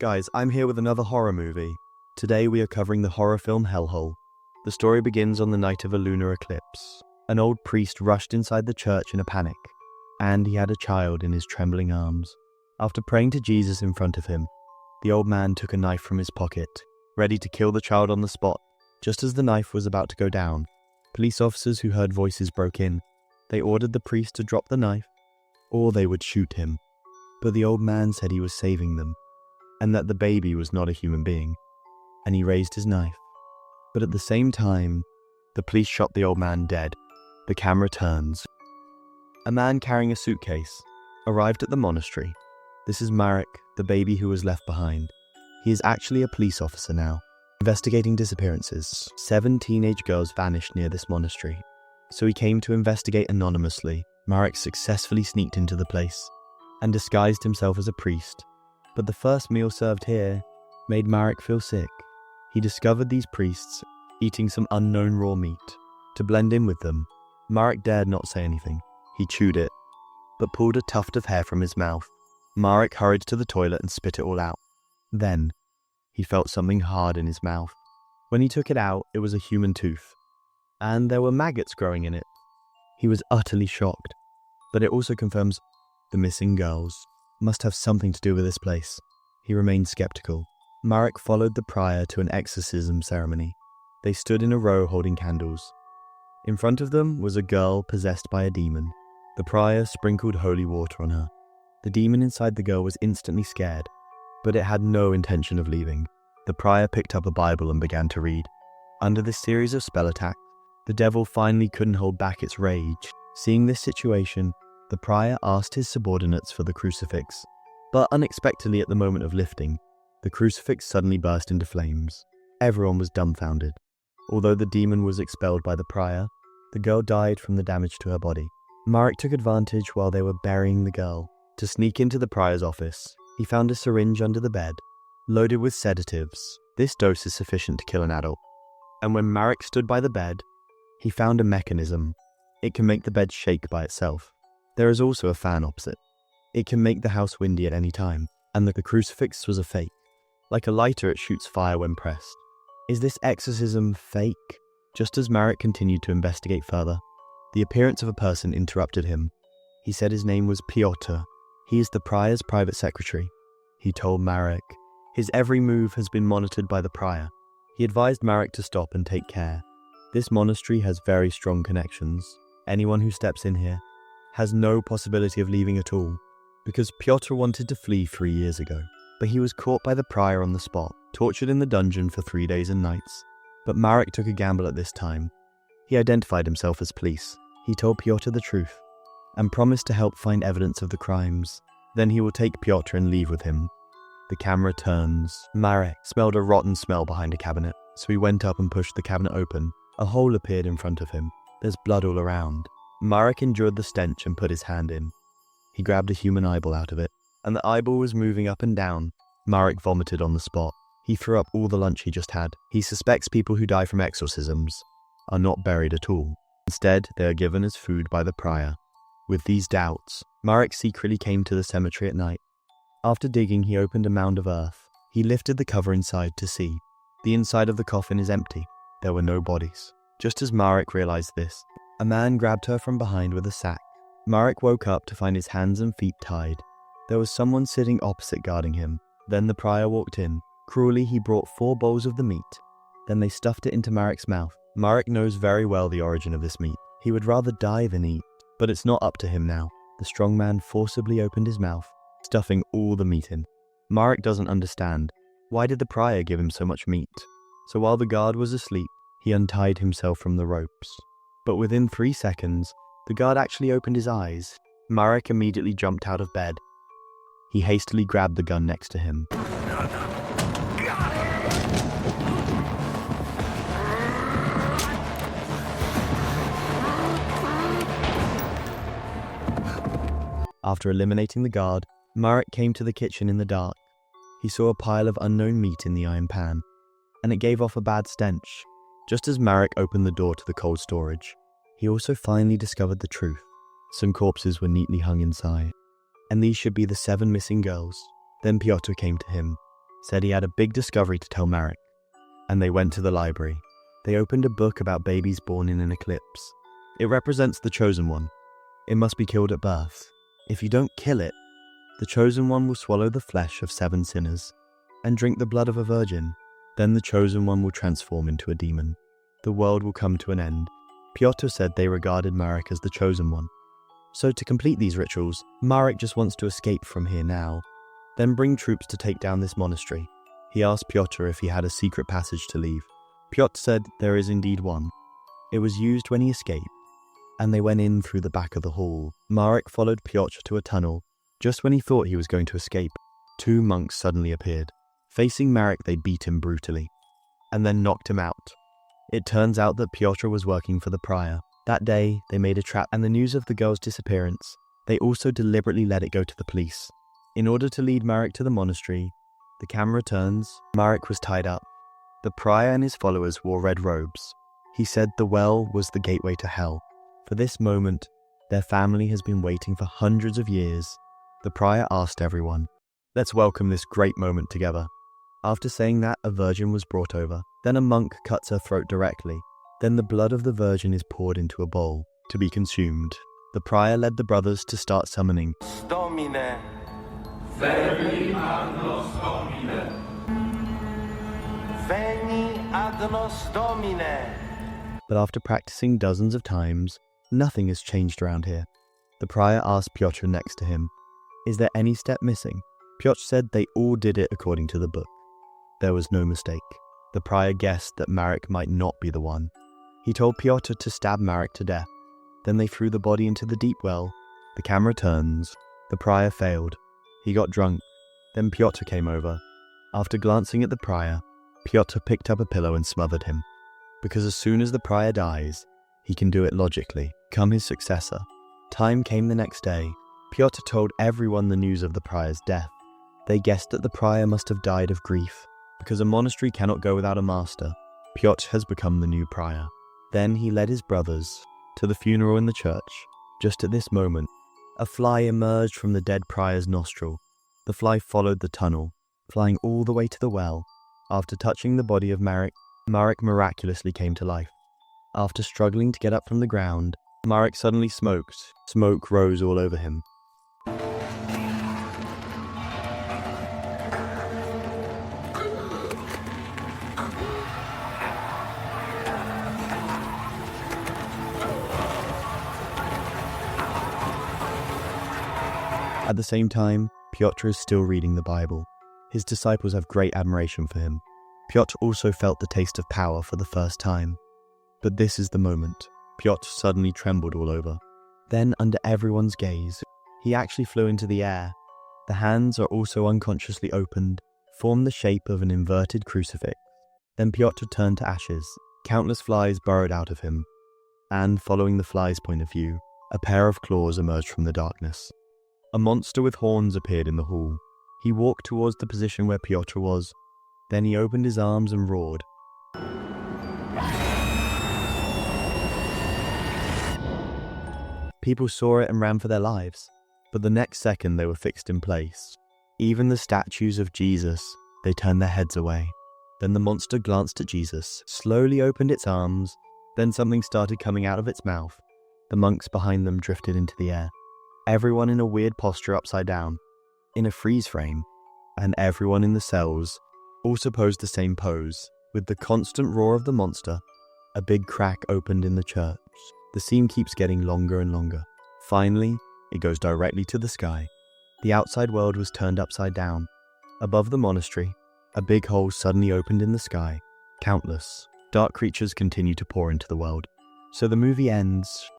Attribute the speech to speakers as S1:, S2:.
S1: Guys, I'm here with another horror movie. Today we are covering the horror film Hellhole. The story begins on the night of a lunar eclipse. An old priest rushed inside the church in a panic, and he had a child in his trembling arms. After praying to Jesus in front of him, the old man took a knife from his pocket, ready to kill the child on the spot. Just as the knife was about to go down, police officers who heard voices broke in. They ordered the priest to drop the knife, or they would shoot him. But the old man said he was saving them, and that the baby was not a human being, and he raised his knife. But at the same time, the police shot the old man dead. The camera turns. A man carrying a suitcase arrived at the monastery. This is Marek, the baby who was left behind. He is actually a police officer now, investigating disappearances. 7 teenage girls vanished near this monastery, so he came to investigate anonymously. Marek successfully sneaked into the place and disguised himself as a priest. But the first meal served here made Marek feel sick. He discovered these priests eating some unknown raw meat. To blend in with them, Marek dared not say anything. He chewed it, but pulled a tuft of hair from his mouth. Marek hurried to the toilet and spit it all out. Then, he felt something hard in his mouth. When he took it out, it was a human tooth, and there were maggots growing in it. He was utterly shocked, but it also confirms the missing girls must have something to do with this place. He remained skeptical. Marek followed the prior to an exorcism ceremony. They stood in a row holding candles. In front of them was a girl possessed by a demon. The prior sprinkled holy water on her. The demon inside the girl was instantly scared, but it had no intention of leaving. The prior picked up a Bible and began to read. Under this series of spell attacks, the devil finally couldn't hold back its rage. Seeing this situation, the prior asked his subordinates for the crucifix, but unexpectedly at the moment of lifting, the crucifix suddenly burst into flames. Everyone was dumbfounded. Although the demon was expelled by the prior, the girl died from the damage to her body. Marek took advantage while they were burying the girl to sneak into the prior's office. He found a syringe under the bed, loaded with sedatives. This dose is sufficient to kill an adult. And when Marek stood by the bed, he found a mechanism. It can make the bed shake by itself. There is also a fan opposite. It can make the house windy at any time, and the crucifix was a fake. Like a lighter, it shoots fire when pressed. Is this exorcism fake? Just as Marek continued to investigate further, the appearance of a person interrupted him. He said his name was Piotr. He is the prior's private secretary. He told Marek his every move has been monitored by the prior. He advised Marek to stop and take care. This monastery has very strong connections. Anyone who steps in here has no possibility of leaving at all, because Piotr wanted to flee 3 years ago, but he was caught by the prior on the spot, tortured in the dungeon for 3 days and nights. But Marek took a gamble at this time. He identified himself as police. He told Piotr the truth, and promised to help find evidence of the crimes. Then he will take Piotr and leave with him. The camera turns. Marek smelled a rotten smell behind a cabinet, so he went up and pushed the cabinet open. A hole appeared in front of him. There's blood all around. Marek endured the stench and put his hand in. He grabbed a human eyeball out of it, and the eyeball was moving up and down. Marek vomited on the spot. He threw up all the lunch he just had. He suspects people who die from exorcisms are not buried at all. Instead, they are given as food by the prior. With these doubts, Marek secretly came to the cemetery at night. After digging, he opened a mound of earth. He lifted the cover inside to see. The inside of the coffin is empty. There were no bodies. Just as Marek realized this, a man grabbed her from behind with a sack. Marek woke up to find his hands and feet tied. There was someone sitting opposite guarding him. Then the prior walked in. Cruelly, he brought 4 bowls of the meat. Then they stuffed it into Marek's mouth. Marek knows very well the origin of this meat. He would rather die than eat, but it's not up to him now. The strong man forcibly opened his mouth, stuffing all the meat in. Marek doesn't understand. Why did the prior give him so much meat? So while the guard was asleep, he untied himself from the ropes. But within 3 seconds, the guard actually opened his eyes. Marek immediately jumped out of bed. He hastily grabbed the gun next to him. After eliminating the guard, Marek came to the kitchen in the dark. He saw a pile of unknown meat in the iron pan, and it gave off a bad stench. Just as Marek opened the door to the cold storage, he also finally discovered the truth. Some corpses were neatly hung inside, and these should be the 7 missing girls. Then Piotr came to him. said he had a big discovery to tell Marek, and they went to the library. They opened a book about babies born in an eclipse. It represents the Chosen One. It must be killed at birth. If you don't kill it, the Chosen One will swallow the flesh of 7 sinners and drink the blood of a virgin. Then the Chosen One will transform into a demon. The world will come to an end. Piotr said they regarded Marek as the Chosen One. So to complete these rituals, Marek just wants to escape from here now, then bring troops to take down this monastery. He asked Piotr if he had a secret passage to leave. Piotr said there is indeed one. It was used when he escaped, and they went in through the back of the hall. Marek followed Piotr to a tunnel. Just when he thought he was going to escape, 2 monks suddenly appeared. Facing Marek, they beat him brutally, and then knocked him out. It turns out that Piotr was working for the prior. That day, they made a trap, and the news of the girl's disappearance, they also deliberately let it go to the police. In order to lead Marek to the monastery, the camera turns. Marek was tied up. The prior and his followers wore red robes. He said the well was the gateway to hell. For this moment, their family has been waiting for hundreds of years. The prior asked everyone, "Let's welcome this great moment together." After saying that, a virgin was brought over. Then a monk cuts her throat directly. Then the blood of the virgin is poured into a bowl to be consumed. The prior led the brothers to start summoning.
S2: Domine. Veni ad nos Domine. Veni ad nos Domine.
S1: But after practicing dozens of times, nothing has changed around here. The prior asked Piotr next to him, "Is there any step missing?" Piotr said they all did it according to the book. There was no mistake. The prior guessed that Marek might not be the one. He told Piotr to stab Marek to death. Then they threw the body into the deep well. The camera turns. The prior failed. He got drunk. Then Piotr came over. After glancing at the prior, Piotr picked up a pillow and smothered him. Because as soon as the prior dies, he can do it logically, become his successor. Time came the next day. Piotr told everyone the news of the prior's death. They guessed that the prior must have died of grief. Because a monastery cannot go without a master, Piotr has become the new prior. Then he led his brothers to the funeral in the church. Just at this moment, a fly emerged from the dead prior's nostril. The fly followed the tunnel, flying all the way to the well. After touching the body of Marek, Marek miraculously came to life. After struggling to get up from the ground, Marek suddenly smoked. Smoke rose all over him. At the same time, Piotr is still reading the Bible. His disciples have great admiration for him. Piotr also felt the taste of power for the first time. But this is the moment. Piotr suddenly trembled all over. Then, under everyone's gaze, he actually flew into the air. The hands are also unconsciously opened, formed the shape of an inverted crucifix. Then Piotr turned to ashes. Countless flies burrowed out of him. And, following the fly's point of view, a pair of claws emerged from the darkness. A monster with horns appeared in the hall. He walked towards the position where Piotr was. Then he opened his arms and roared. People saw it and ran for their lives, but the next second they were fixed in place. Even the statues of Jesus, they turned their heads away. Then the monster glanced at Jesus, slowly opened its arms, then something started coming out of its mouth. The monks behind them drifted into the air. Everyone in a weird posture upside down, in a freeze frame, and everyone in the cells also posed the same pose. With the constant roar of the monster, a big crack opened in the church. The scene keeps getting longer and longer. Finally, it goes directly to the sky. The outside world was turned upside down. Above the monastery, a big hole suddenly opened in the sky. Countless dark creatures continue to pour into the world. So the movie ends.